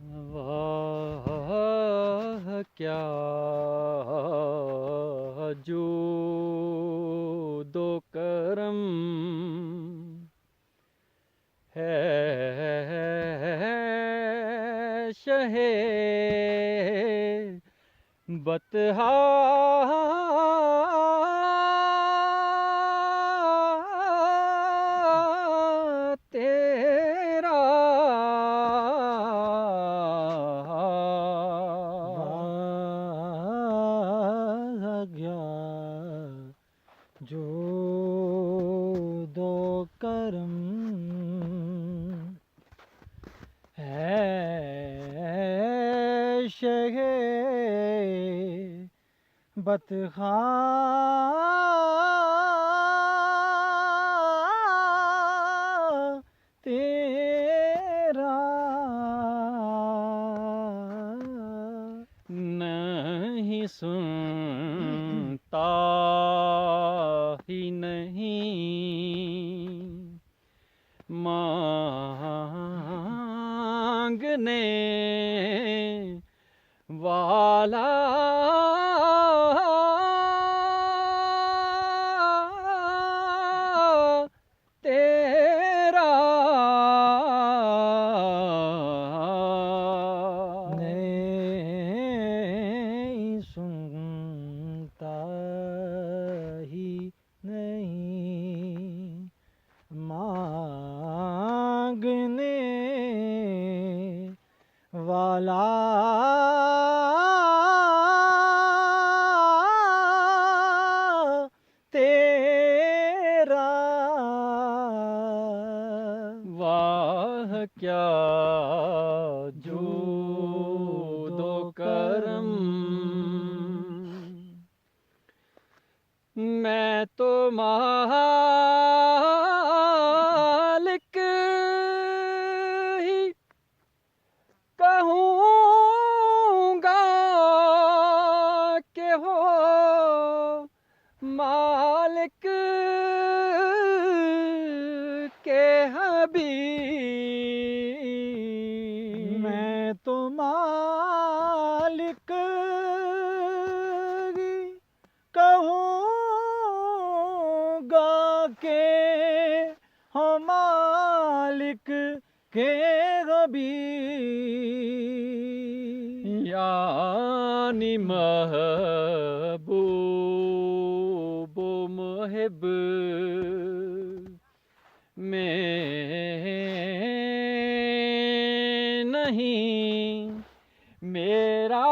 वाह क्या जूदो करम है शहे बतहा तेरा भाग्या जो दो करम है शहे बतखा तेरा नहीं सुनता ही नहीं मांगने वाला तेरा नहीं सुनता ही नहीं मांगने वाला तेरा वाह क्या जूदो करम मैं तो मालिक ही कहूँगा के हो मालिक के हबीब मैं तो मालिक ही कहूँगा के हम मालिक के हबीब यानी महबूब मुहिब में नहीं मेरा